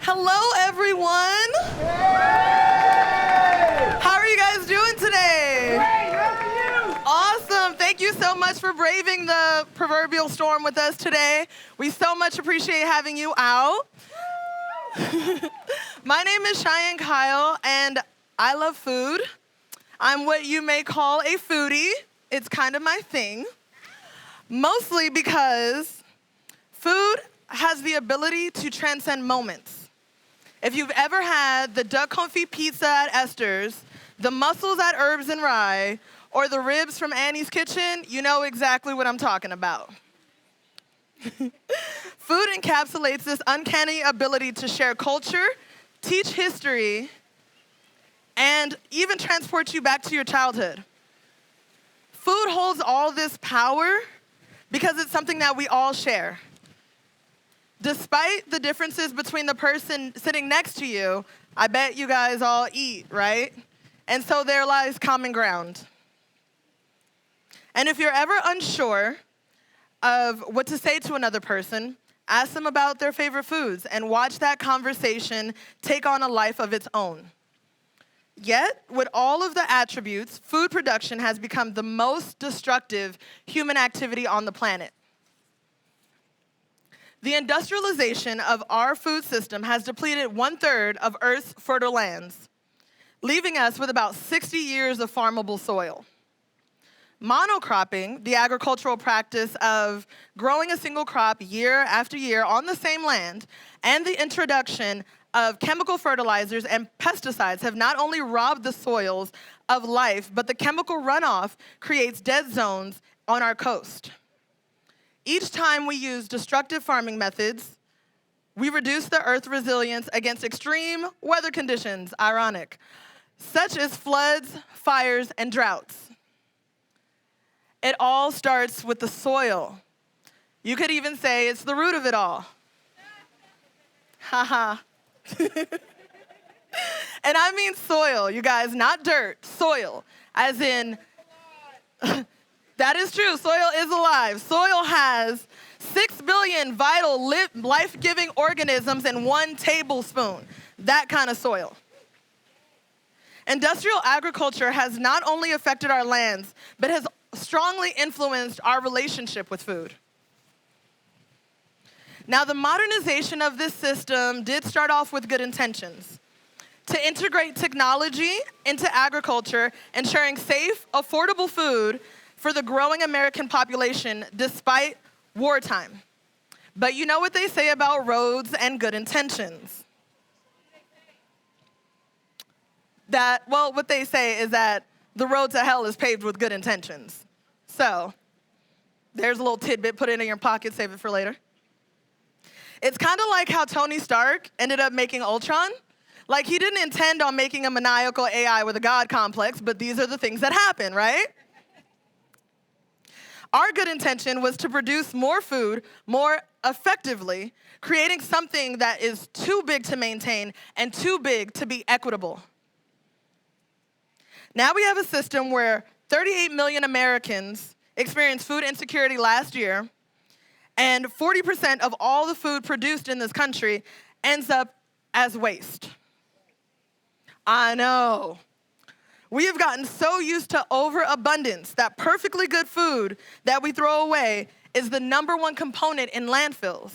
Hello, everyone. How are you guys doing today? Great, how are you? Awesome. Thank you so much for braving the proverbial storm with us today. We so much appreciate having you out. My name is Cheyenne Kyle, and I love food. I'm what you may call a foodie. It's kind of my thing. Mostly because food has the ability to transcend moments. If you've ever had the duck confit pizza at Esther's, the mussels at Herbs and Rye, or the ribs from Annie's Kitchen, you know exactly what I'm talking about. Food encapsulates this uncanny ability to share culture, teach history, and even transport you back to your childhood. Food holds all this power because it's something that we all share. Despite the differences between the person sitting next to you, I bet you guys all eat, right? And so there lies common ground. And if you're ever unsure of what to say to another person, ask them about their favorite foods and watch that conversation take on a life of its own. Yet, with all of the attributes, food production has become the most destructive human activity on the planet. The industrialization of our food system has depleted 1/3 of Earth's fertile lands, leaving us with about 60 years of farmable soil. Monocropping, the agricultural practice of growing a single crop year after year on the same land, and the introduction of chemical fertilizers and pesticides have not only robbed the soils of life, but the chemical runoff creates dead zones on our coast. Each time we use destructive farming methods, we reduce the Earth's resilience against extreme weather conditions, ironic, such as floods, fires, and droughts. It all starts with the soil. You could even say it's the root of it all. Haha. And I mean soil, you guys, not dirt, soil, as in, that is true, soil is alive. Soil has 6 billion vital, life-giving organisms in 1 tablespoon, that kind of soil. Industrial agriculture has not only affected our lands, but has strongly influenced our relationship with food. Now, the modernization of this system did start off with good intentions. To integrate technology into agriculture, ensuring safe, affordable food for the growing American population despite wartime. But you know what they say about roads and good intentions? What they say is that the road to hell is paved with good intentions. So, there's a little tidbit, put it in your pocket, save it for later. It's kind of like how Tony Stark ended up making Ultron. Like, he didn't intend on making a maniacal AI with a God complex, but these are the things that happen, right? Our good intention was to produce more food more effectively, creating something that is too big to maintain and too big to be equitable. Now we have a system where 38 million Americans experienced food insecurity last year, and 40% of all the food produced in this country ends up as waste. I know. We have gotten so used to overabundance that perfectly good food that we throw away is the #1 component in landfills.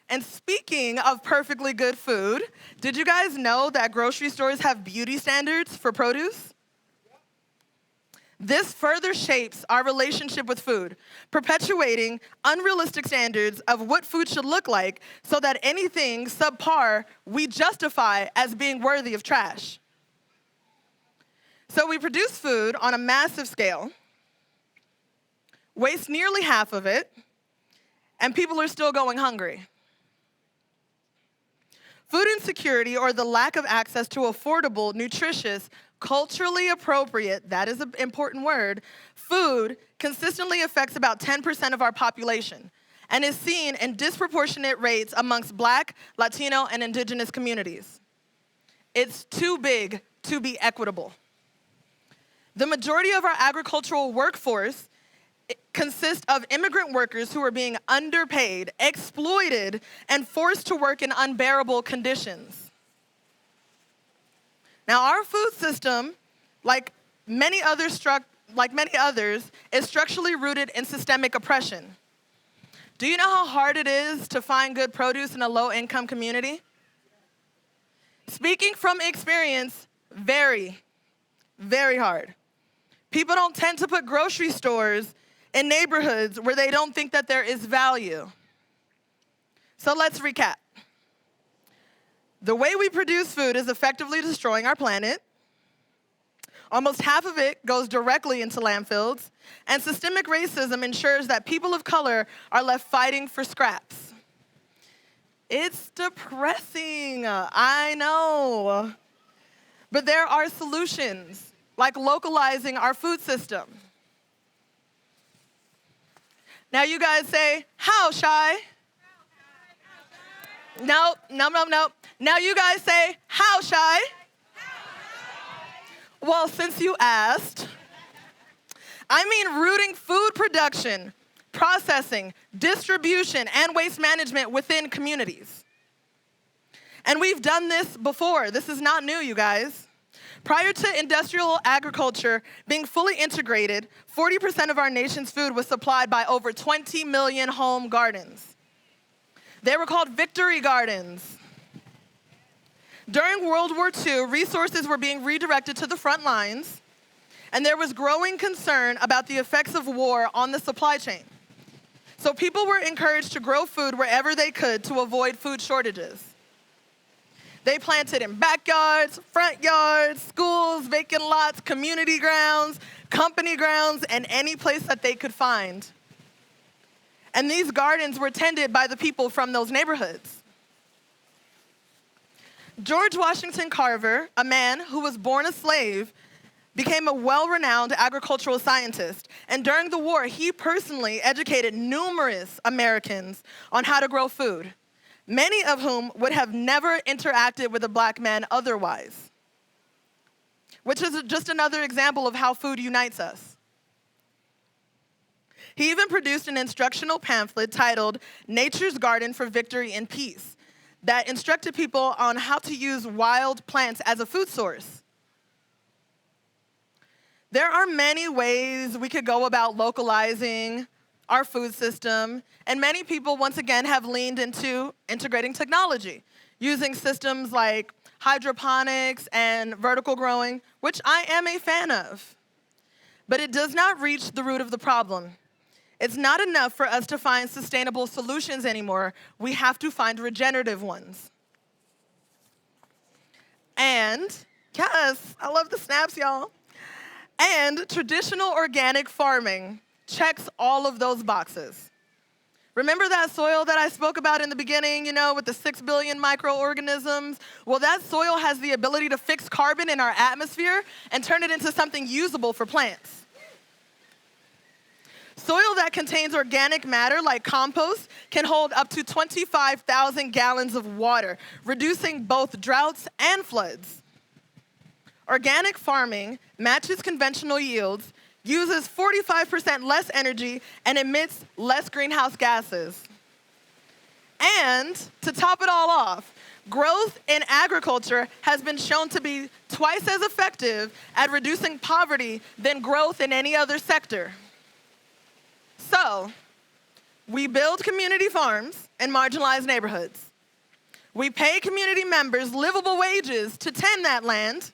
And speaking of perfectly good food, did you guys know that grocery stores have beauty standards for produce? This further shapes our relationship with food, perpetuating unrealistic standards of what food should look like so that anything subpar we justify as being worthy of trash. So we produce food on a massive scale, waste nearly half of it, and people are still going hungry. Food insecurity, or the lack of access to affordable, nutritious, culturally appropriate, that is an important word, food consistently affects about 10% of our population and is seen in disproportionate rates amongst Black, Latino, and Indigenous communities. It's too big to be equitable. The majority of our agricultural workforce consist of immigrant workers who are being underpaid, exploited, and forced to work in unbearable conditions. Now, our food system, like many others, is structurally rooted in systemic oppression. Do you know how hard it is to find good produce in a low-income community? Speaking from experience, very, very hard. People don't tend to put grocery stores in neighborhoods where they don't think that there is value. So let's recap. The way we produce food is effectively destroying our planet. Almost half of it goes directly into landfills, and systemic racism ensures that people of color are left fighting for scraps. It's depressing, I know. But there are solutions, like localizing our food system. Now you guys say, how, Shy? No. Now you guys say, how, Shy? Well, since you asked, I mean rooting food production, processing, distribution, and waste management within communities. And we've done this before. This is not new, you guys. Prior to industrial agriculture being fully integrated, 40% of our nation's food was supplied by over 20 million home gardens. They were called victory gardens. During World War II, resources were being redirected to the front lines, and there was growing concern about the effects of war on the supply chain. So people were encouraged to grow food wherever they could to avoid food shortages. They planted in backyards, front yards, schools, vacant lots, community grounds, company grounds, and any place that they could find. And these gardens were tended by the people from those neighborhoods. George Washington Carver, a man who was born a slave, became a well-renowned agricultural scientist. And during the war, he personally educated numerous Americans on how to grow food, many of whom would have never interacted with a black man otherwise, which is just another example of how food unites us. He even produced an instructional pamphlet titled Nature's Garden for Victory and Peace that instructed people on how to use wild plants as a food source. There are many ways we could go about localizing our food system, and many people, once again, have leaned into integrating technology, using systems like hydroponics and vertical growing, which I am a fan of. But it does not reach the root of the problem. It's not enough for us to find sustainable solutions anymore. We have to find regenerative ones. And, yes, I love the snaps, y'all. And traditional organic farming checks all of those boxes. Remember that soil that I spoke about in the beginning, with the 6 billion microorganisms? Well, that soil has the ability to fix carbon in our atmosphere and turn it into something usable for plants. Soil that contains organic matter, like compost, can hold up to 25,000 gallons of water, reducing both droughts and floods. Organic farming matches conventional yields, uses 45% less energy, and emits less greenhouse gases. And to top it all off, growth in agriculture has been shown to be twice as effective at reducing poverty than growth in any other sector. So, we build community farms in marginalized neighborhoods. We pay community members livable wages to tend that land.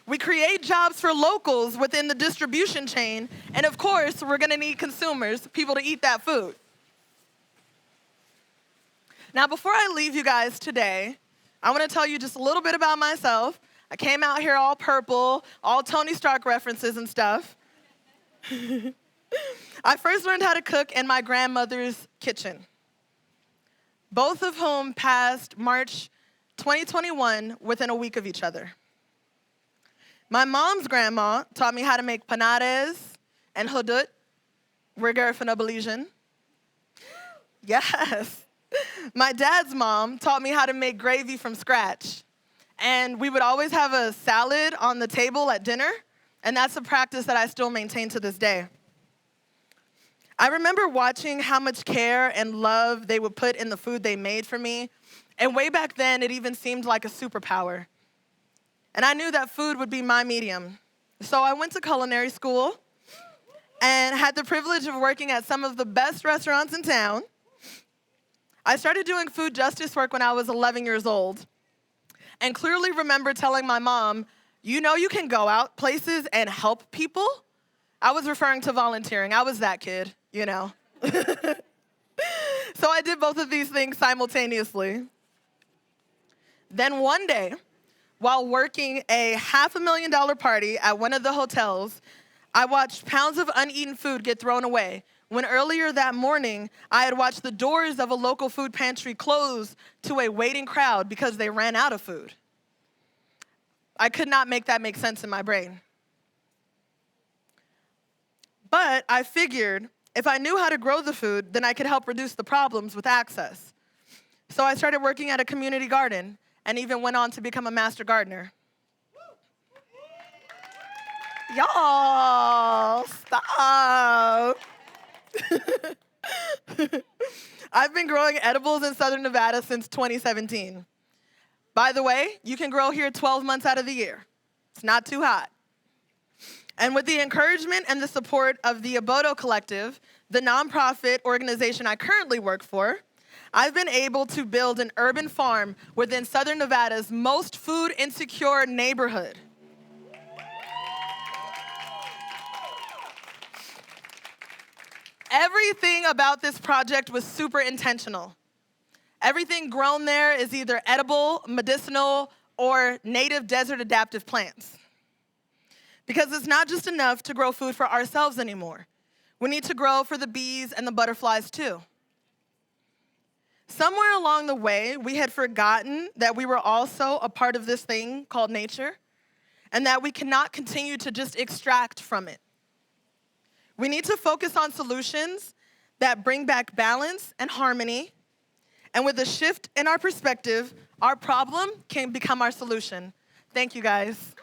We create jobs for locals within the distribution chain. And of course, we're gonna need consumers, people to eat that food. Now, before I leave you guys today, I wanna tell you just a little bit about myself. I came out here all purple, all Tony Stark references and stuff. I first learned how to cook in my grandmother's kitchen, both of whom passed March 2021 within a week of each other. My mom's grandma taught me how to make panades and hudut. We're Garifuna. Yes. My dad's mom taught me how to make gravy from scratch. And we would always have a salad on the table at dinner, and that's a practice that I still maintain to this day. I remember watching how much care and love they would put in the food they made for me. And way back then, it even seemed like a superpower. And I knew that food would be my medium. So I went to culinary school and had the privilege of working at some of the best restaurants in town. I started doing food justice work when I was 11 years old, and clearly remember telling my mom, you know you can go out places and help people? I was referring to volunteering. I was that kid, you know. So I did both of these things simultaneously. Then one day, while working a $500,000 party at one of the hotels, I watched pounds of uneaten food get thrown away, when earlier that morning, I had watched the doors of a local food pantry close to a waiting crowd because they ran out of food. I could not make that make sense in my brain. But I figured if I knew how to grow the food, then I could help reduce the problems with access. So I started working at a community garden and even went on to become a master gardener. Y'all, stop. I've been growing edibles in Southern Nevada since 2017. By the way, you can grow here 12 months out of the year. It's not too hot. And with the encouragement and the support of the Abodo Collective, the nonprofit organization I currently work for, I've been able to build an urban farm within Southern Nevada's most food insecure neighborhood. Everything about this project was super intentional. Everything grown there is either edible, medicinal, or native desert adaptive plants. Because it's not just enough to grow food for ourselves anymore. We need to grow for the bees and the butterflies too. Somewhere along the way, we had forgotten that we were also a part of this thing called nature, and that we cannot continue to just extract from it. We need to focus on solutions that bring back balance and harmony. And with a shift in our perspective, our problem can become our solution. Thank you, guys.